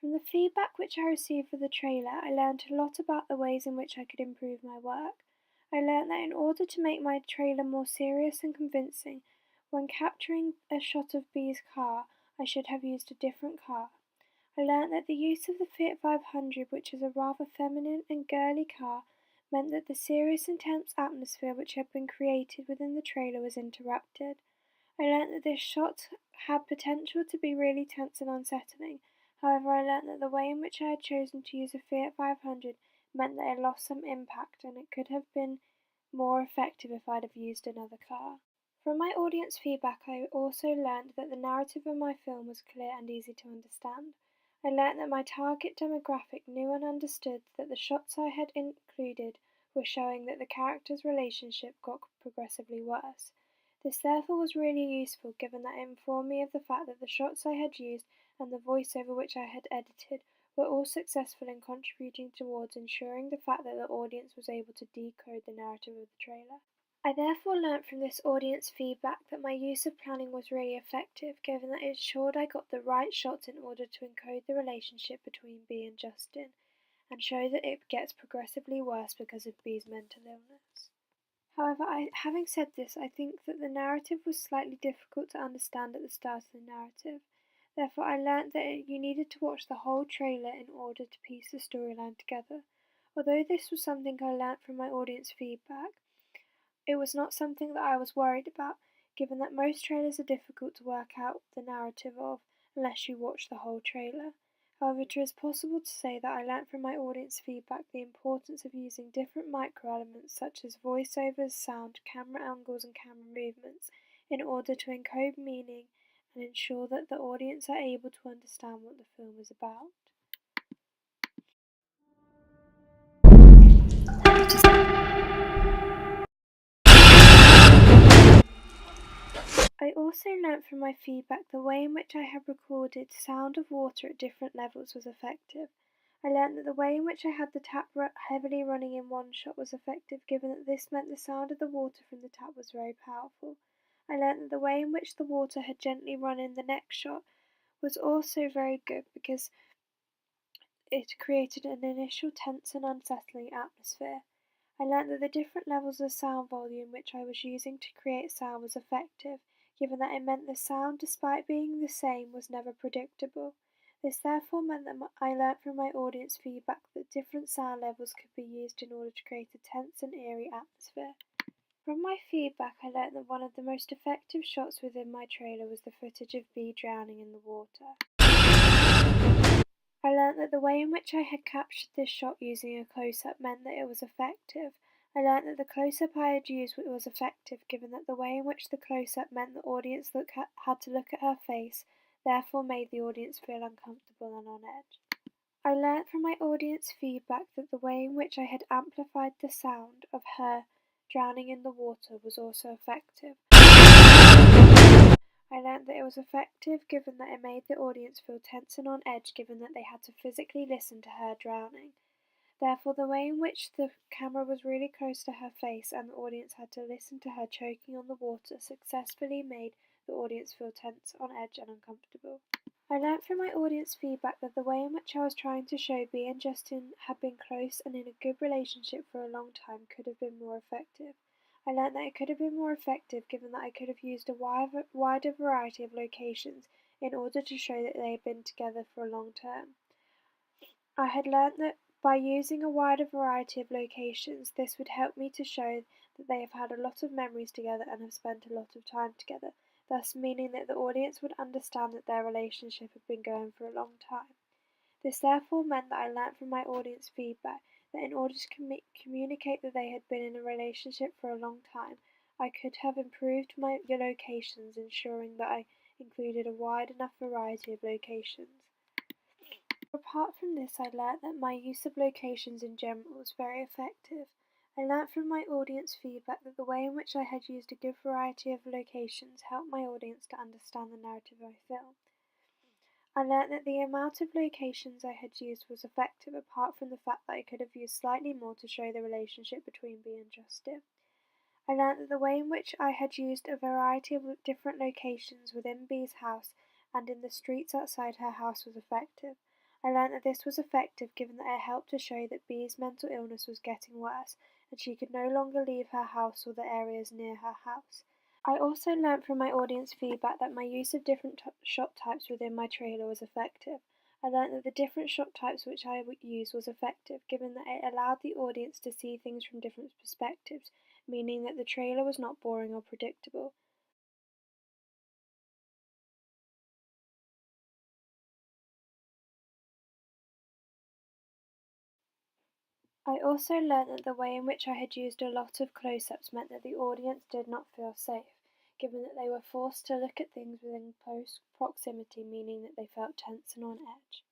From the feedback which I received for the trailer, I learned a lot about the ways in which I could improve my work. I learned that in order to make my trailer more serious and convincing, when capturing a shot of Bee's car, I should have used a different car. I learnt that the use of the Fiat 500, which is a rather feminine and girly car, meant that the serious and tense atmosphere which had been created within the trailer was interrupted. I learnt that this shot had potential to be really tense and unsettling. However, I learnt that the way in which I had chosen to use a Fiat 500 meant that it lost some impact and it could have been more effective if I'd have used another car. From my audience feedback, I also learnt that the narrative of my film was clear and easy to understand. I learnt that my target demographic knew and understood that the shots I had included were showing that the characters' relationship got progressively worse. This therefore was really useful, given that it informed me of the fact that the shots I had used and the voiceover which I had edited were all successful in contributing towards ensuring the fact that the audience was able to decode the narrative of the trailer. I therefore learnt from this audience feedback that my use of planning was really effective, given that it ensured I got the right shots in order to encode the relationship between Bee and Justin, and show that it gets progressively worse because of Bee's mental illness. However, having said this, I think that the narrative was slightly difficult to understand at the start of the narrative. Therefore, I learnt that you needed to watch the whole trailer in order to piece the storyline together. Although this was something I learnt from my audience feedback, it was not something that I was worried about, given that most trailers are difficult to work out the narrative of unless you watch the whole trailer. However, it is possible to say that I learnt from my audience feedback the importance of using different micro-elements such as voiceovers, sound, camera angles and camera movements in order to encode meaning and ensure that the audience are able to understand what the film is about. I also learnt from my feedback the way in which I had recorded sound of water at different levels was effective. I learnt that the way in which I had the tap heavily running in one shot was effective, given that this meant the sound of the water from the tap was very powerful. I learnt that the way in which the water had gently run in the next shot was also very good because it created an initial tense and unsettling atmosphere. I learnt that the different levels of sound volume which I was using to create sound was effective, given that it meant the sound, despite being the same, was never predictable. This therefore meant that I learnt from my audience feedback that different sound levels could be used in order to create a tense and eerie atmosphere. From my feedback, I learnt that one of the most effective shots within my trailer was the footage of Bee drowning in the water. I learnt that the way in which I had captured this shot using a close-up meant that it was effective. I learnt that the close-up I had used was effective, given that the way in which the close-up meant the audience had to look at her face, therefore made the audience feel uncomfortable and on edge. I learnt from my audience feedback that the way in which I had amplified the sound of her drowning in the water was also effective. I learnt that it was effective given that it made the audience feel tense and on edge, given that they had to physically listen to her drowning. Therefore, the way in which the camera was really close to her face and the audience had to listen to her choking on the water successfully made the audience feel tense, on edge and uncomfortable. I learnt from my audience feedback that the way in which I was trying to show Bee and Justin had been close and in a good relationship for a long time could have been more effective. I learnt that it could have been more effective given that I could have used a wider variety of locations in order to show that they had been together for a long term. I had learnt that by using a wider variety of locations, this would help me to show that they have had a lot of memories together and have spent a lot of time together, thus meaning that the audience would understand that their relationship had been going for a long time. This therefore meant that I learnt from my audience feedback that in order to communicate that they had been in a relationship for a long time, I could have improved my locations, ensuring that I included a wide enough variety of locations. Apart from this, I learnt that my use of locations in general was very effective. I learnt from my audience feedback that the way in which I had used a good variety of locations helped my audience to understand the narrative of my film. I learnt that the amount of locations I had used was effective, apart from the fact that I could have used slightly more to show the relationship between Bee and Justin. I learnt that the way in which I had used a variety of different locations within Bee's house and in the streets outside her house was effective. I learnt that this was effective given that it helped to show that B's mental illness was getting worse, and she could no longer leave her house or the areas near her house. I also learnt from my audience feedback that my use of different shot types within my trailer was effective. I learnt that the different shot types which I would use was effective, given that it allowed the audience to see things from different perspectives, meaning that the trailer was not boring or predictable. I also learnt that the way in which I had used a lot of close-ups meant that the audience did not feel safe, given that they were forced to look at things within close proximity, meaning that they felt tense and on edge.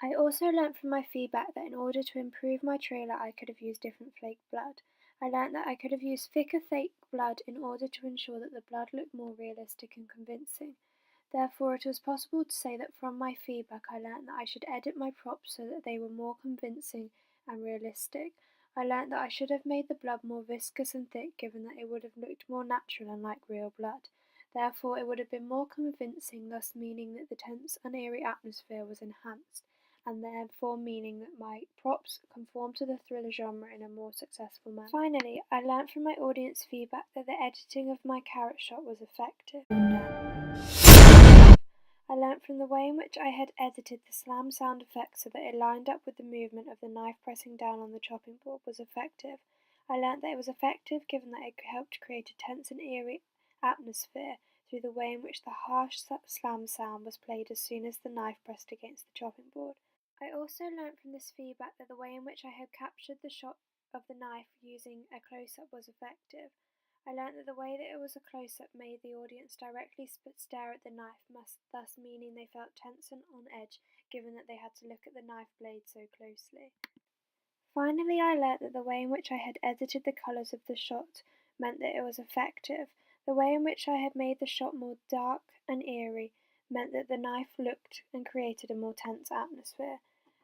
I also learnt from my feedback that in order to improve my trailer I could have used different flake blood. I learnt that I could have used thicker fake blood in order to ensure that the blood looked more realistic and convincing. Therefore, it was possible to say that from my feedback I learnt that I should edit my props so that they were more convincing and realistic. I learnt that I should have made the blood more viscous and thick, given that it would have looked more natural and like real blood. Therefore, it would have been more convincing, thus meaning that the tense and eerie atmosphere was enhanced, and therefore meaning that my props conform to the thriller genre in a more successful manner. Finally, I learnt from my audience feedback that the editing of my carrot shot was effective. I learnt from the way in which I had edited the slam sound effect so that it lined up with the movement of the knife pressing down on the chopping board was effective. I learnt that it was effective given that it helped create a tense and eerie atmosphere through the way in which the harsh slam sound was played as soon as the knife pressed against the chopping board. I also learnt from this feedback that the way in which I had captured the shot of the knife using a close-up was effective. I learnt that the way that it was a close-up made the audience directly stare at the knife, thus meaning they felt tense and on edge, given that they had to look at the knife blade so closely. Finally, I learnt that the way in which I had edited the colours of the shot meant that it was effective. The way in which I had made the shot more dark and eerie meant that the knife looked and created a more tense atmosphere.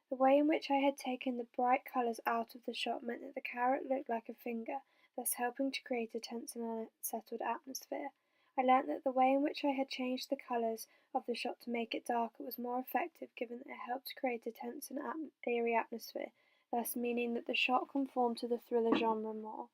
The way in which I had taken the bright colours out of the shot meant that the carrot looked like a finger, thus helping to create a tense and unsettled atmosphere. I learnt that the way in which I had changed the colours of the shot to make it darker was more effective, given that it helped to create a tense and eerie atmosphere, thus meaning that the shot conformed to the thriller genre more.